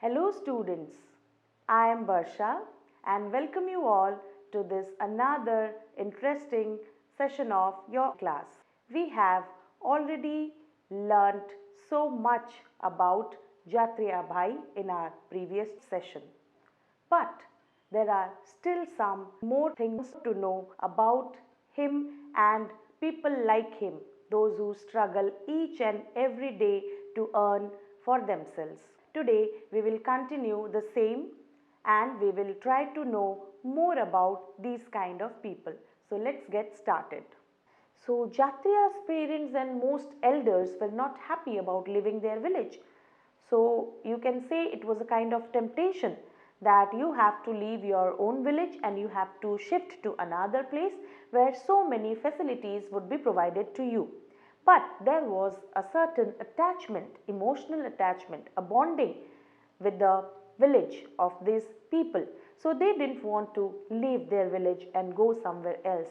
Hello students, I am Barsha and welcome you all to this another interesting session of your class. We have already learnt so much about Jatriya Bhai in our previous session. But there are still some more things to know about him and people like him, those who struggle each and every day to earn for themselves. Today we will continue the same and we will try to know more about these kind of people. So let's get started. So Jatriya's parents and most elders were not happy about leaving their village. So you can say it was a kind of temptation that you have to leave your own village and you have to shift to another place where so many facilities would be provided to you. But there was a certain attachment, emotional attachment, a bonding with the village of these people. So they didn't want to leave their village and go somewhere else.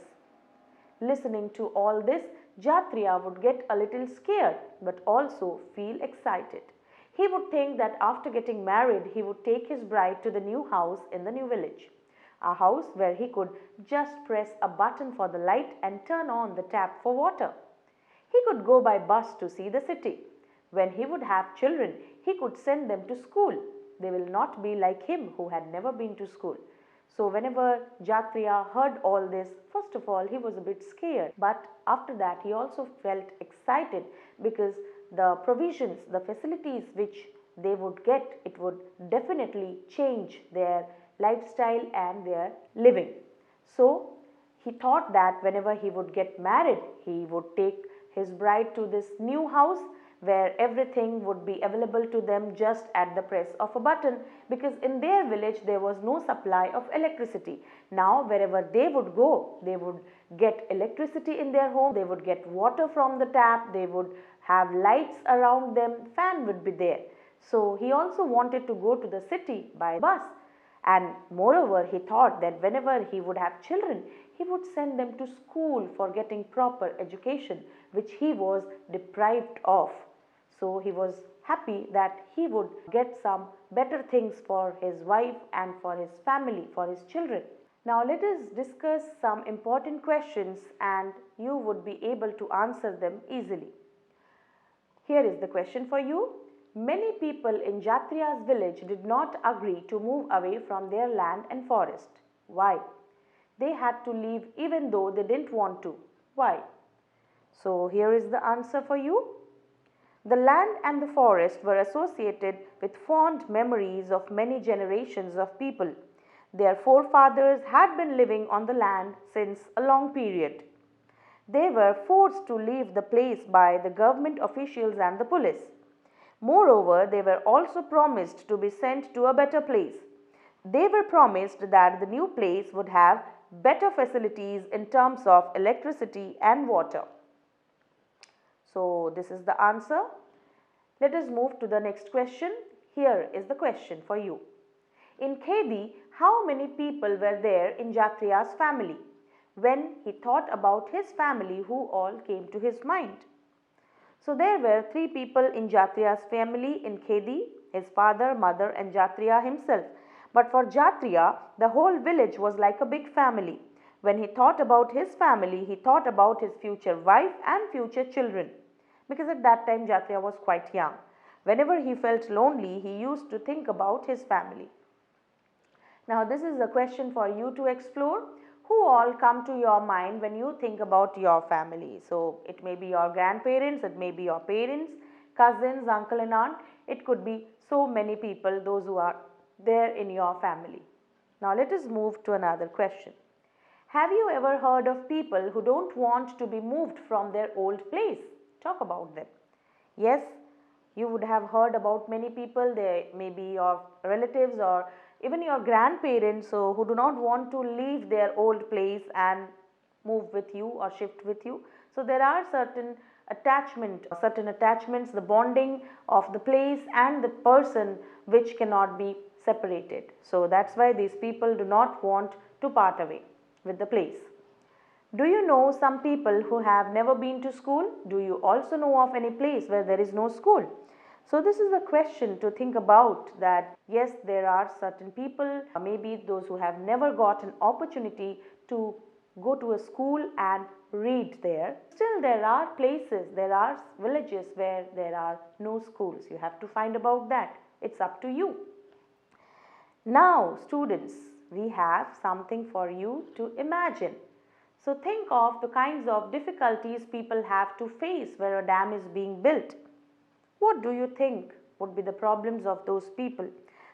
Listening to all this, Jatriya would get a little scared but also feel excited. He would think that after getting married, he would take his bride to the new house in the new village. A house where he could just press a button for the light and turn on the tap for water. He could go by bus to see the city. When he would have children, he could send them to school. They will not be like him who had never been to school. So whenever Jatriya heard all this, first of all he was a bit scared, but after that he also felt excited because the provisions, the facilities which they would get, it would definitely change their lifestyle and their living. So he thought that whenever he would get married, he would take his bride to this new house where everything would be available to them just at the press of a button, because in their village there was no supply of electricity. Now wherever they would go, they would get electricity in their home, they would get water from the tap, they would have lights around them, fan would be there. So he also wanted to go to the city by bus. And moreover, he thought that whenever he would have children, he would send them to school for getting proper education, which he was deprived of. So he was happy that he would get some better things for his wife and for his family, for his children. Now let us discuss some important questions and you would be able to answer them easily. Here is the question for you. Many people in Jatriya's village did not agree to move away from their land and forest. Why? They had to leave even though they didn't want to. Why? So here is the answer for you. The land and the forest were associated with fond memories of many generations of people. Their forefathers had been living on the land since a long period. They were forced to leave the place by the government officials and the police. Moreover, they were also promised to be sent to a better place. They were promised that the new place would have better facilities in terms of electricity and water. So, this is the answer. Let us move to the next question. Here is the question for you. In Khedi, how many people were there in Jatriya's family? When he thought about his family, who all came to his mind? So there were 3 people in Jatriya's family in Khedi, his father, mother and Jatriya himself. But for Jatriya, the whole village was like a big family. When he thought about his family, he thought about his future wife and future children. Because at that time Jatriya was quite young. Whenever he felt lonely, he used to think about his family. Now this is a question for you to explore. Who all come to your mind when you think about your family? So it may be your grandparents, it may be your parents, cousins, uncle and aunt. It could be so many people, those who are there in your family. Now let us move to another question. Have you ever heard of people who don't want to be moved from their old place? Talk about them. Yes, you would have heard about many people. They may be your relatives or even your grandparents who do not want to leave their old place and move with you or shift with you. So there are certain attachments, the bonding of the place and the person which cannot be separated. So that's why these people do not want to part away with the place. Do you know some people who have never been to school? Do you also know of any place where there is no school? So this is a question to think about, that yes, there are certain people, maybe those who have never got an opportunity to go to a school and read there. Still there are places, there are villages where there are no schools. You have to find about that. It's up to you. Now students, we have something for you to imagine. So think of the kinds of difficulties people have to face where a dam is being built. What do you think would be the problems of those people?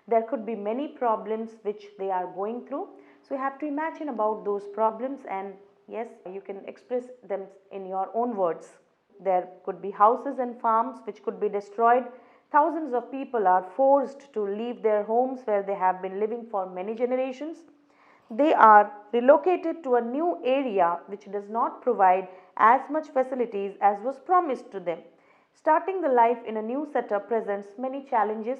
There could be many problems which they are going through. So you have to imagine about those problems, and yes, you can express them in your own words. There could be houses and farms which could be destroyed. Thousands of people are forced to leave their homes where they have been living for many generations. They are relocated to a new area which does not provide as much facilities as was promised to them. Starting the life in a new setup presents many challenges.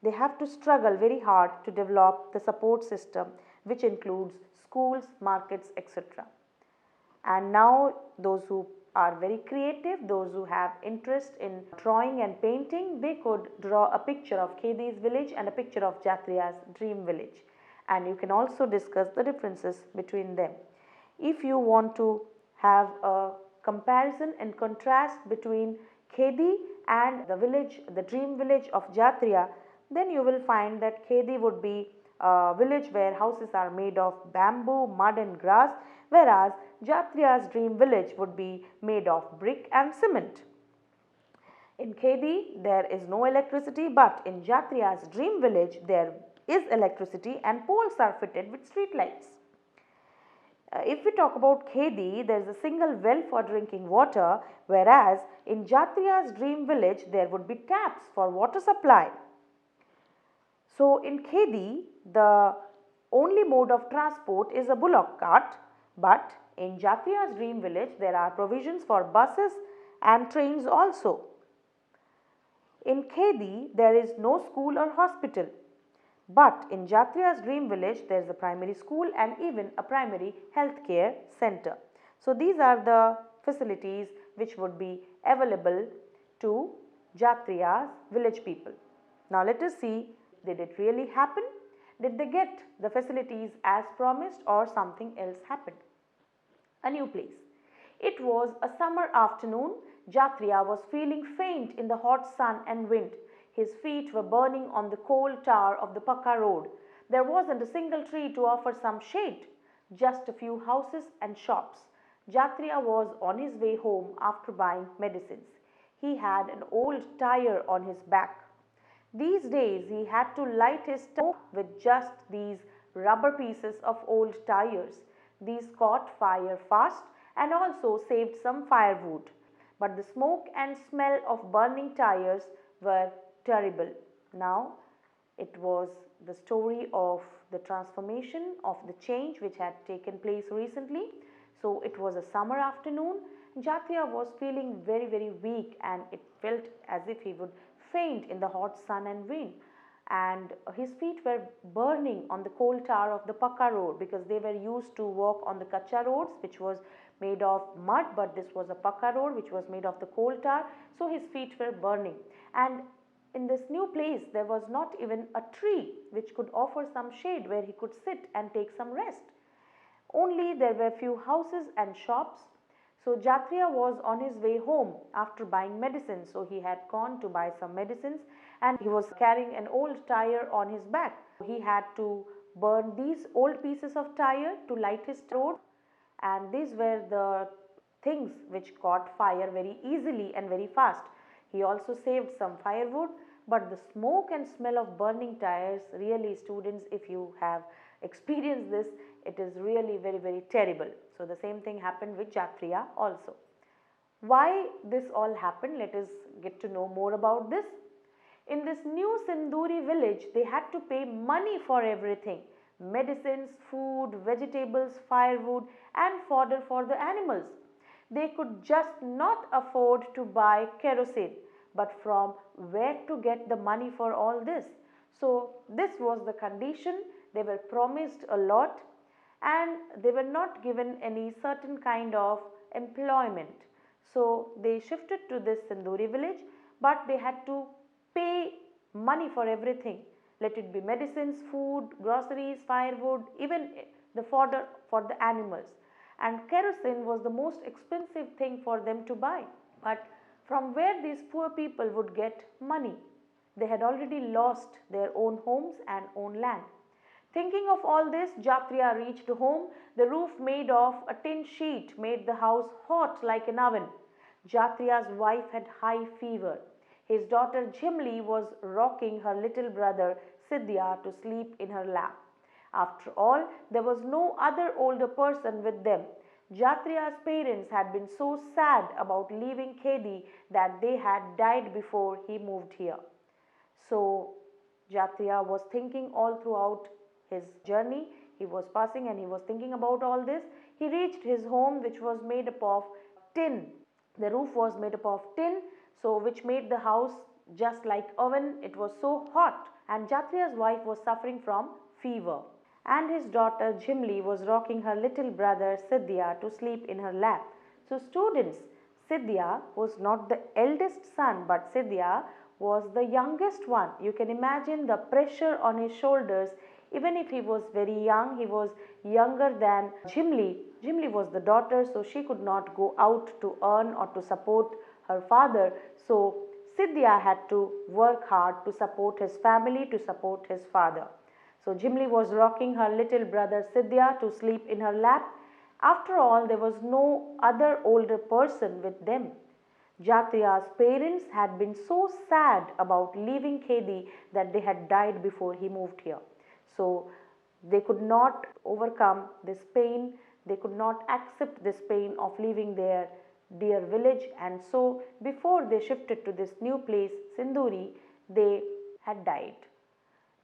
They have to struggle very hard to develop the support system, which includes schools, markets, etc. And now those who are very creative, those who have interest in drawing and painting, they could draw a picture of Khedi's village and a picture of Jatriya's dream village. And you can also discuss the differences between them. If you want to have a comparison and contrast between Khedi and the village, the dream village of Jatriya, then you will find that Khedi would be a village where houses are made of bamboo, mud and grass, whereas Jatriya's dream village would be made of brick and cement. In Khedi there is no electricity, but in Jatriya's dream village there is electricity and poles are fitted with street lights. If we talk about Khedi, there is a single well for drinking water, whereas in Jatriya's dream village there would be taps for water supply. So in Khedi, the only mode of transport is a bullock cart, but in Jatriya's dream village there are provisions for buses and trains also. In Khedi there is no school or hospital, but in Jatriya's dream village there is a primary school and even a primary healthcare center. So these are the facilities which would be available to Jatriya's village people. Now let us see, did it really happen? Did they get the facilities as promised, or something else happened? A new place. It was a summer afternoon. Jatriya was feeling faint in the hot sun and wind. His feet were burning on the coal tar of the Pakka road. There wasn't a single tree to offer some shade, just a few houses and shops. Jatriya was on his way home after buying medicines. He had an old tire on his back. These days he had to light his smoke with just these rubber pieces of old tires. These caught fire fast and also saved some firewood. But the smoke and smell of burning tires were terrible. Now it was the story of the transformation, of the change which had taken place recently. So it was a summer afternoon. Jatriya was feeling very weak, and it felt as if he would faint in the hot sun and wind, and his feet were burning on the coal tar of the Pakka road, because they were used to walk on the Kacha roads which was made of mud, but this was a Pakka road which was made of the coal tar. So his feet were burning, and in this new place there was not even a tree which could offer some shade where he could sit and take some rest. Only there were few houses and shops. So Jatriya was on his way home after buying medicines. So he had gone to buy some medicines, and he was carrying an old tire on his back. He had to burn these old pieces of tire to light his road, and these were the things which caught fire very easily and very fast. He also saved some firewood, but the smoke and smell of burning tires, really students, if you have experienced this, it is really very terrible. So the same thing happened with Jatriya also. Why this all happened? Let us get to know more about this. In this new Sinduri village, they had to pay money for everything: medicines, food, vegetables, firewood and fodder for the animals. They could just not afford to buy kerosene, but from where to get the money for all this? So this was the condition. They were promised a lot, and they were not given any certain kind of employment. So they shifted to this Sinduri village, but they had to pay money for everything. Let it be medicines, food, groceries, firewood, even the fodder for the animals. And kerosene was the most expensive thing for them to buy. But from where these poor people would get money? They had already lost their own homes and own land. Thinking of all this, Jatriya reached home. The roof made of a tin sheet made the house hot like an oven. Jatriya's wife had high fever. His daughter Jhimli was rocking her little brother Sidhya to sleep in her lap. After all, there was no other older person with them. Jatriya's parents had been so sad about leaving Khedi that they had died before he moved here. So Jatriya was thinking all throughout his journey. He was passing and he was thinking about all this. He reached his home, which was made up of tin. The roof was made up of tin, so which made the house just like oven. It was so hot, and Jatriya's wife was suffering from fever, and his daughter Jhimli was rocking her little brother Sidhya to sleep in her lap. So students, Sidhya was not the eldest son, but Sidhya was the youngest one. You can imagine the pressure on his shoulders. Even if he was very young, he was younger than Jhimli. Jhimli was the daughter, so she could not go out to earn or to support her father. So Sidhya had to work hard to support his family, to support his father. So Jhimli was rocking her little brother Sidhya to sleep in her lap. After all, there was no other older person with them. Jatriya's parents had been so sad about leaving Khedi that they had died before he moved here. So they could not overcome this pain, they could not accept this pain of leaving their dear village, and so before they shifted to this new place, Sinduri, they had died.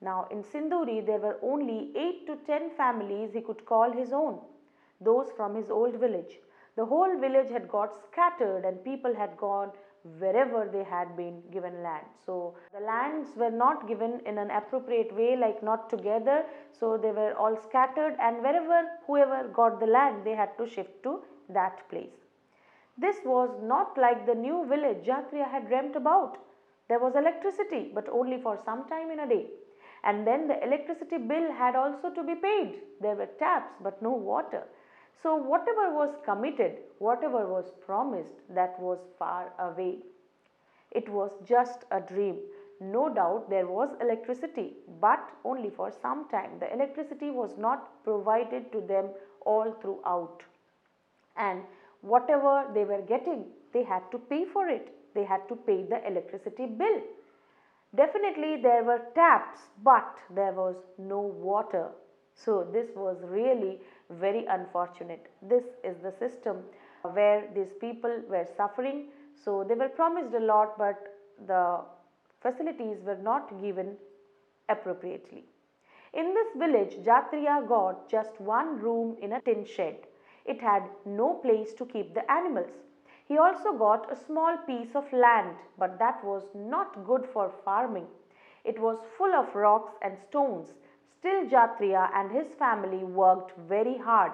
Now in Sinduri there were only 8 to 10 families he could call his own, those from his old village. The whole village had got scattered and people had gone wherever they had been given land. So the lands were not given in an appropriate way, like not together, so they were all scattered, and whoever got the land, they had to shift to that place. This was not like the new village Jatriya had dreamt about. There was electricity, but only for some time in a day. And then the electricity bill had also to be paid. There were taps, but no water. So whatever was committed, whatever was promised, that was far away. It was just a dream. No doubt there was electricity, but only for some time. The electricity was not provided to them all throughout. And whatever they were getting, they had to pay for it. They had to pay the electricity bill. Definitely there were taps, but there was no water. So this was really very unfortunate. This is the system where these people were suffering. So they were promised a lot, but the facilities were not given appropriately. In this village, Jatriya got just one room in a tin shed. It had no place to keep the animals. He also got a small piece of land, but that was not good for farming. It was full of rocks and stones. Still, Jatriya and his family worked very hard,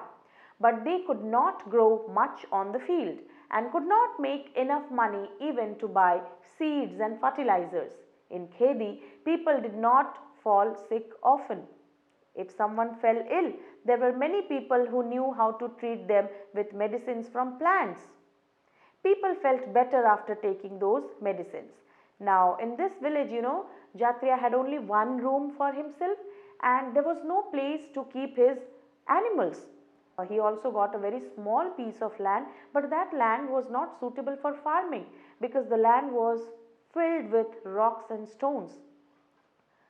but they could not grow much on the field and could not make enough money even to buy seeds and fertilizers. In Khedi, people did not fall sick often. If someone fell ill, there were many people who knew how to treat them with medicines from plants. People felt better after taking those medicines. Now in this village, Jatriya had only one room for himself and there was no place to keep his animals. He also got a very small piece of land, but that land was not suitable for farming because the land was filled with rocks and stones.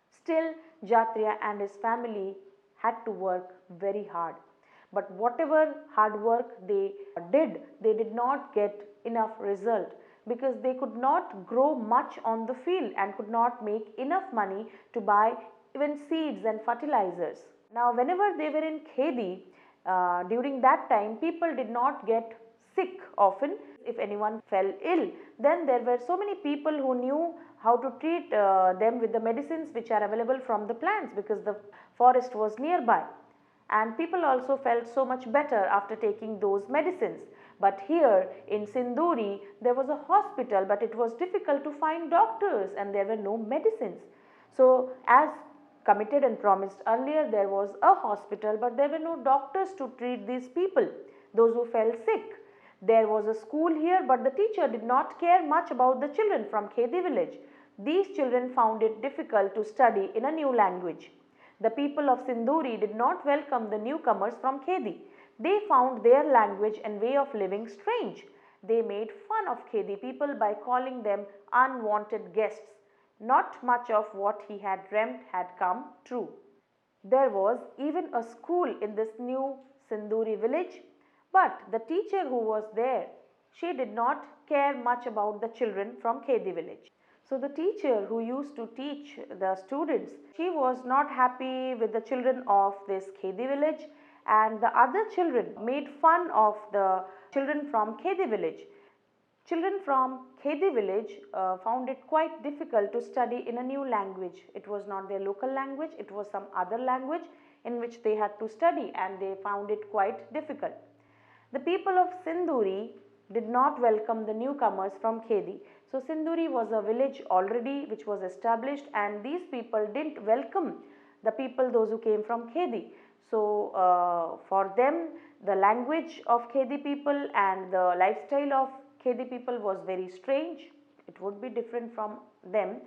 Still, Jatriya and his family had to work very hard. But whatever hard work they did not get enough result because they could not grow much on the field and could not make enough money to buy even seeds and fertilizers. Now whenever they were in Khedi, during that time people did not get sick often. If anyone fell ill, then there were so many people who knew how to treat them with the medicines which are available from the plants because the forest was nearby. And people also felt so much better after taking those medicines. But here in Sinduri, there was a hospital, but it was difficult to find doctors and there were no medicines. So as committed and promised earlier, there was a hospital, but there were no doctors to treat these people, those who fell sick. There was a school here, but the teacher did not care much about the children from Khedi village. These children found it difficult to study in a new language. The people of Sinduri did not welcome the newcomers from Khedi. They found their language and way of living strange. They made fun of Khedi people by calling them unwanted guests. Not much of what he had dreamt had come true. There was even a school in this new Sinduri village, but the teacher who was there, she did not care much about the children from Khedi village. So the teacher who used to teach the students, she was not happy with the children of this Khedi village, and the other children made fun of the children from Khedi village. Children from Khedi village found it quite difficult to study in a new language. It was not their local language, it was some other language in which they had to study, and they found it quite difficult. The people of Sinduri did not welcome the newcomers from Khedi. So Sinduri was a village already which was established, and these people didn't welcome the people, those who came from Khedi. So for them, the language of Khedi people and the lifestyle of Khedi people was very strange. It would be different from them.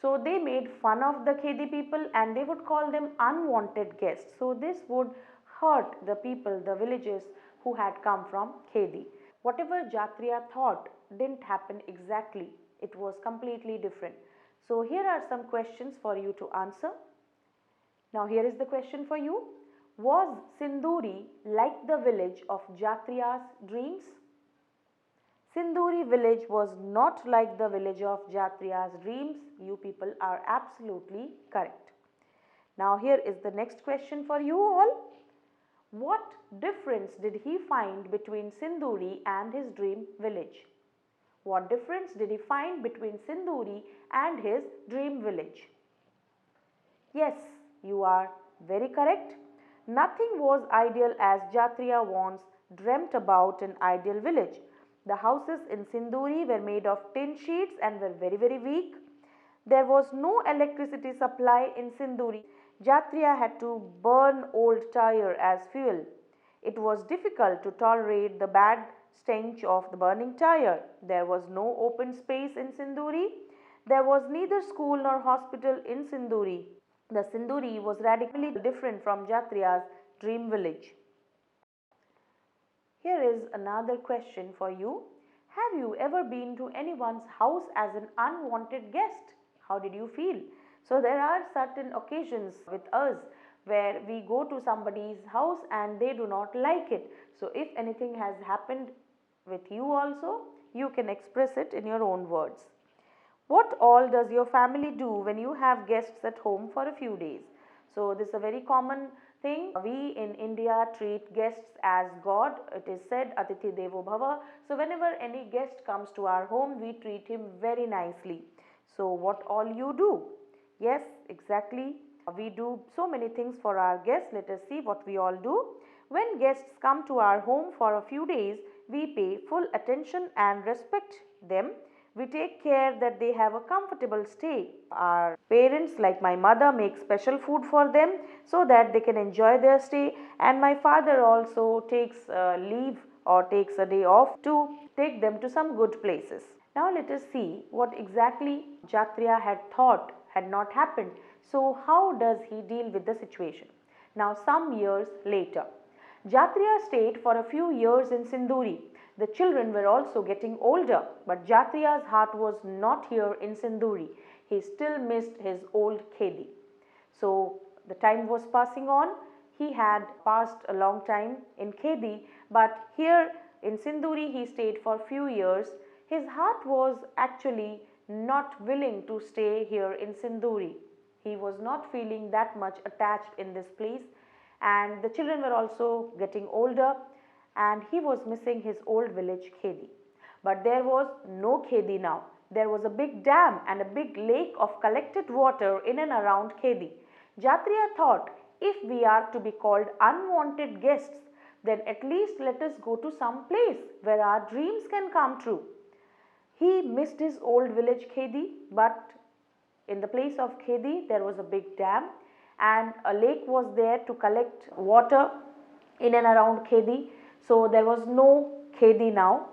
So they made fun of the Khedi people and they would call them unwanted guests. So this would hurt the people, the villagers who had come from Khedi. Whatever Jatriya thought didn't happen exactly. It was completely different. So here are some questions for you to answer. Now here is the question for you. Was Sinduri like the village of Jatriya's dreams? Sinduri village was not like the village of Jatriya's dreams. You people are absolutely correct. Now here is the next question for you all. What difference did he find between Sinduri and his dream village? What difference did he find between Sinduri and his dream village? Yes, you are very correct. Nothing was ideal as Jatriya once dreamt about an ideal village. The houses in Sinduri were made of tin sheets and were very weak. There was no electricity supply in Sinduri. Jatriya had to burn old tire as fuel. It was difficult to tolerate the bad stench of the burning tire. There was no open space in Sinduri. There was neither school nor hospital in Sinduri. The Sinduri was radically different from Jatriya's dream village. Here is another question for you. Have you ever been to anyone's house as an unwanted guest? How did you feel? So there are certain occasions with us where we go to somebody's house and they do not like it. So if anything has happened with you also, you can express it in your own words. What all does your family do when you have guests at home for a few days? So this is a very common thing. We in India treat guests as God. It is said Atithi Devo Bhava. So whenever any guest comes to our home, we treat him very nicely. So what all you do? Yes, exactly. We do so many things for our guests. Let us see what we all do. When guests come to our home for a few days, we pay full attention and respect them. We take care that they have a comfortable stay. Our parents, like my mother, make special food for them so that they can enjoy their stay, and my father also takes leave or takes a day off to take them to some good places. Now let us see what exactly Jatriya had thought had not happened. So how does he deal with the situation? Now some years later, Jatriya stayed for a few years in Sinduri. The children were also getting older, but Jatriya's heart was not here in Sinduri. He still missed his old Khedi. So the time was passing on. He had passed a long time in Khedi, but here in Sinduri he stayed for a few years. His heart was actually not willing to stay here in Sinduri. He was not feeling that much attached in this place, and the children were also getting older, and he was missing his old village Khedi. But there was no Khedi now. There was a big dam and a big lake of collected water in and around Khedi. Jatriya thought, if we are to be called unwanted guests, then at least let us go to some place where our dreams can come true. He missed his old village Khedi, but in the place of Khedi there was a big dam and a lake was there to collect water in and around Khedi. So there was no Khedi now.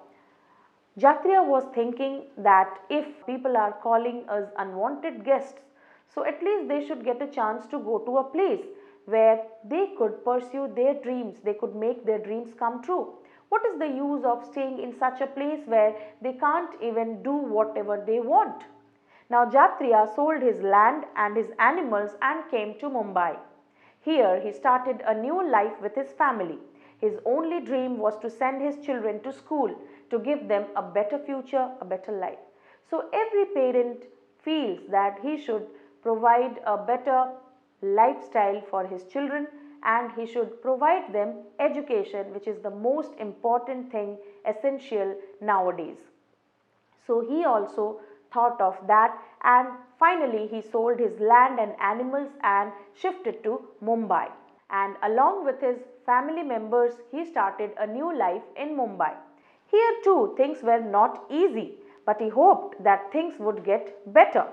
Jatria was thinking that if people are calling us unwanted guests, so at least they should get a chance to go to a place where they could pursue their dreams, they could make their dreams come true. What is the use of staying in such a place where they can't even do whatever they want? Now Jatria sold his land and his animals and came to Mumbai. Here he started a new life with his family. His only dream was to send his children to school, to give them a better future, a better life. So every parent feels that he should provide a better lifestyle for his children and he should provide them education, which is the most important thing, essential nowadays. So he also thought of that, and finally he sold his land and animals and shifted to Mumbai. And along with his family members, he started a new life in Mumbai. Here too things were not easy, but he hoped that things would get better.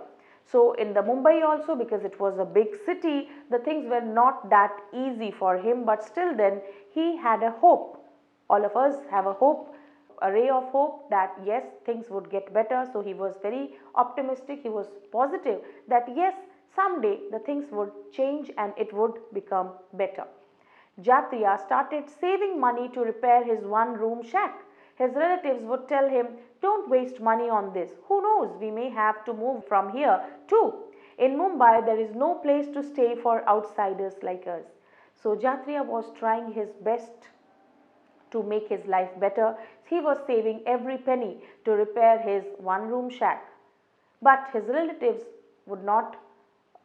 So in the Mumbai also, because it was a big city, the things were not that easy for him, but still then he had a hope. All of us have a hope, a ray of hope that yes, things would get better. So he was very optimistic, he was positive that yes, someday the things would change and it would become better. Jatria started saving money to repair his one-room shack. His relatives would tell him, don't waste money on this. Who knows, we may have to move from here too. In Mumbai, there is no place to stay for outsiders like us. So Jatria was trying his best to make his life better. He was saving every penny to repair his one-room shack. But his relatives would not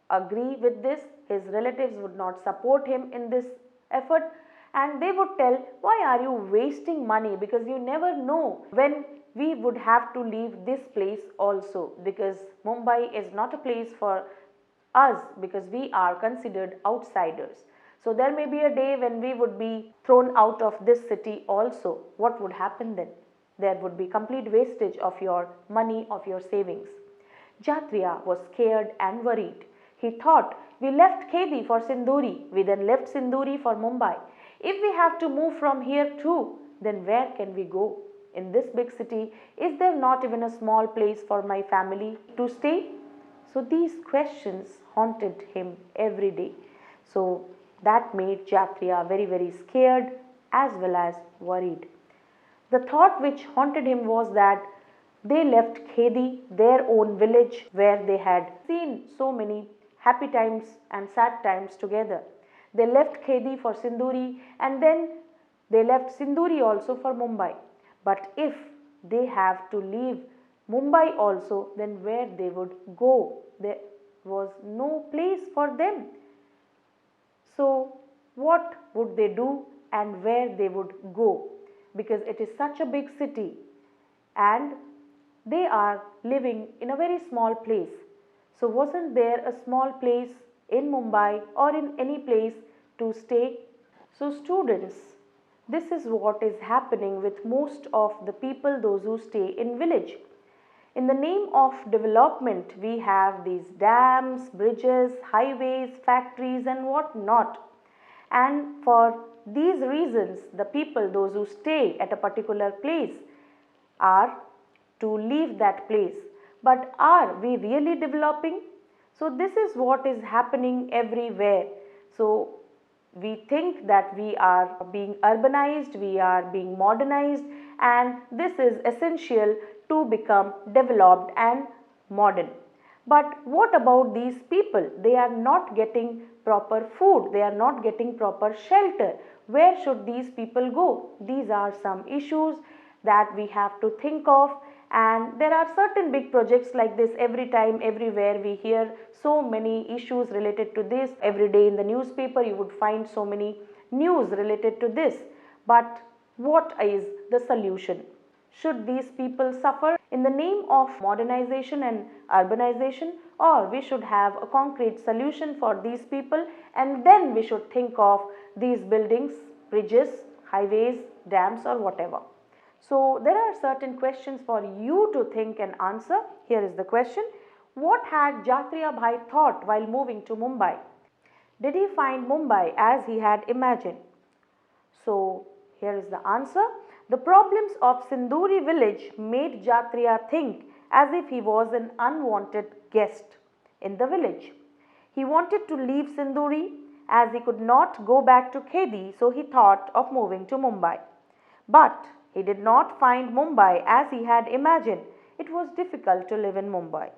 agree with this. His relatives would not support him in this effort, and they would tell, why are you wasting money, because you never know when we would have to leave this place also, because Mumbai is not a place for us because we are considered outsiders. So there may be a day when we would be thrown out of this city also. What would happen then? There would be complete wastage of your money, of your savings. Jatria was scared and worried. He thought, we left Khedi for Sinduri, we then left Sinduri for Mumbai. If we have to move from here too, then where can we go? In this big city, is there not even a small place for my family to stay? So these questions haunted him every day. So that made Jatria very, very scared as well as worried. The thought which haunted him was that they left Khedi, their own village where they had seen so many happy times and sad times together. They left Khedi for Sinduri and then they left Sinduri also for Mumbai. But if they have to leave Mumbai also, then where they would go? There was no place for them. So what would they do and where they would go? Because it is such a big city and they are living in a very small place. So wasn't there a small place in Mumbai or in any place to stay? So students, this is what is happening with most of the people, those who stay in village. In the name of development, we have these dams, bridges, highways, factories and what not. And for these reasons, the people, those who stay at a particular place, are to leave that place. But are we really developing? So this is what is happening everywhere. So we think that we are being urbanized, we are being modernized, and this is essential to become developed and modern. But what about these people? They are not getting proper food, they are not getting proper shelter. Where should these people go? These are some issues that we have to think of, and there are certain big projects like this. Every time, everywhere we hear so many issues related to this. Every day in the newspaper you would find so many news related to this. But what is the solution? Should these people suffer in the name of modernization and urbanization, or we should have a concrete solution for these people and then we should think of these buildings, bridges, highways, dams or whatever. So there are certain questions for you to think and answer. Here is the question. What had Jatria Bhai thought while moving to Mumbai? Did he find Mumbai as he had imagined? So here is the answer. The problems of Sinduri village made Jatria think as if he was an unwanted guest in the village. He wanted to leave Sinduri as he could not go back to Khedi, so he thought of moving to Mumbai. But he did not find Mumbai as he had imagined. It was difficult to live in Mumbai.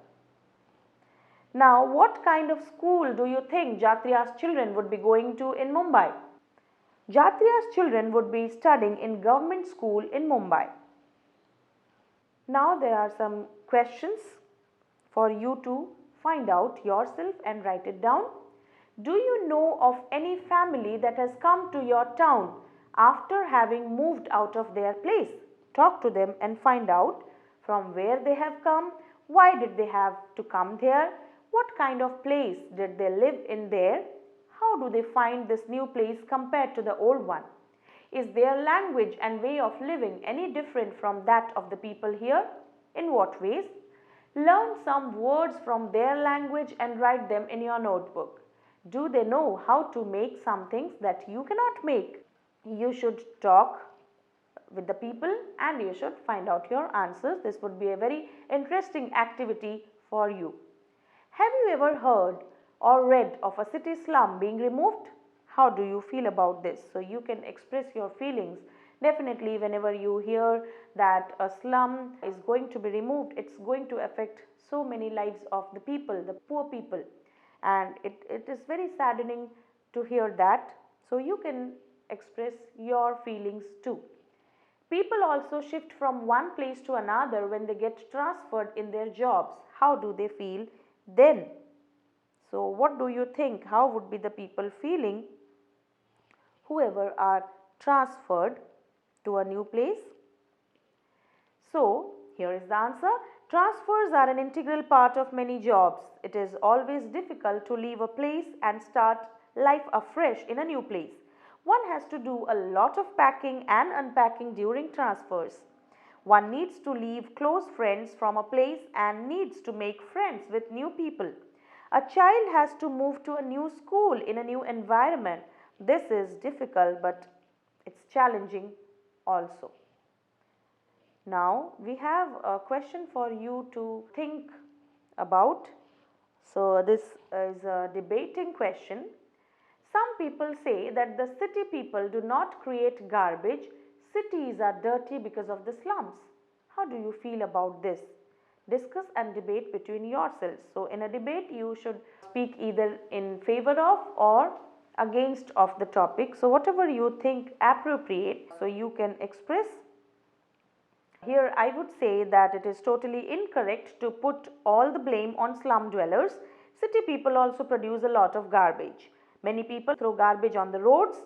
Now, what kind of school do you think Jatriya's children would be going to in Mumbai? Jatriya's children would be studying in government school in Mumbai. Now there are some questions for you to find out yourself and write it down. Do you know of any family that has come to your town after having moved out of their place? Talk to them and find out from where they have come, why did they have to come there, what kind of place did they live in there, how do they find this new place compared to the old one? Is their language and way of living any different from that of the people here? In what ways? Learn some words from their language and write them in your notebook. Do they know how to make some things that you cannot make? You should talk with the people and you should find out your answers. This would be a very interesting activity for you. Have you ever heard or read of a city slum being removed? How do you feel about this? So you can express your feelings. Definitely whenever you hear that a slum is going to be removed, it's going to affect so many lives of the people, the poor people. And it is very saddening to hear that. So you can express your feelings too. People also shift from one place to another when they get transferred in their jobs. How do they feel then? So what do you think? How would be the people feeling whoever are transferred to a new place? So here is the answer. Transfers are an integral part of many jobs. It is always difficult to leave a place and start life afresh in a new place. One has to do a lot of packing and unpacking during transfers. One needs to leave close friends from a place and needs to make friends with new people. A child has to move to a new school in a new environment. This is difficult, but it's challenging also. Now we have a question for you to think about. So this is a debating question. Some people say that the city people do not create garbage. Cities are dirty because of the slums. How do you feel about this? Discuss and debate between yourselves. So in a debate you should speak either in favor of or against of the topic. So whatever you think appropriate, so you can express. Here I would say that it is totally incorrect to put all the blame on slum dwellers. City people also produce a lot of garbage. Many people throw garbage on the roads.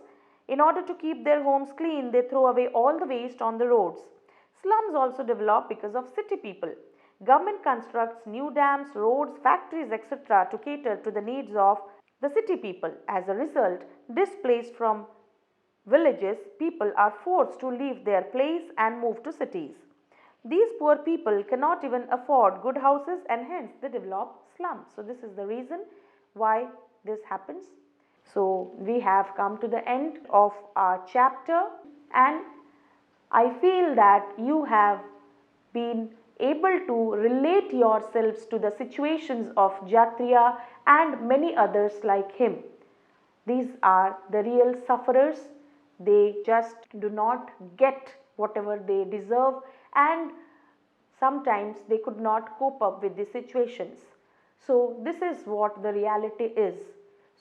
In order to keep their homes clean, they throw away all the waste on the roads. Slums also develop because of city people. Government constructs new dams, roads, factories, etc. to cater to the needs of the city people. As a result, displaced from villages, people are forced to leave their place and move to cities. These poor people cannot even afford good houses and hence they develop slums. So this is the reason why this happens. So we have come to the end of our chapter and I feel that you have been able to relate yourselves to the situations of Jatriya and many others like him. These are the real sufferers. They just do not get whatever they deserve and sometimes they could not cope up with the situations. So this is what the reality is.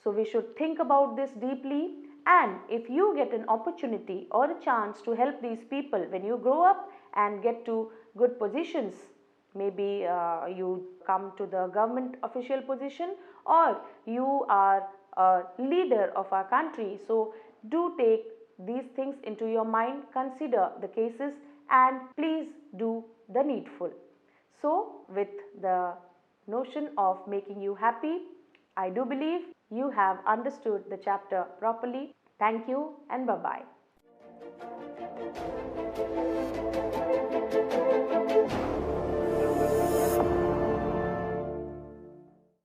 So we should think about this deeply, and if you get an opportunity or a chance to help these people when you grow up and get to good positions, maybe you come to the government official position or you are a leader of our country. So do take these things into your mind, consider the cases and please do the needful. So with the notion of making you happy, I do believe you have understood the chapter properly. Thank you and bye-bye.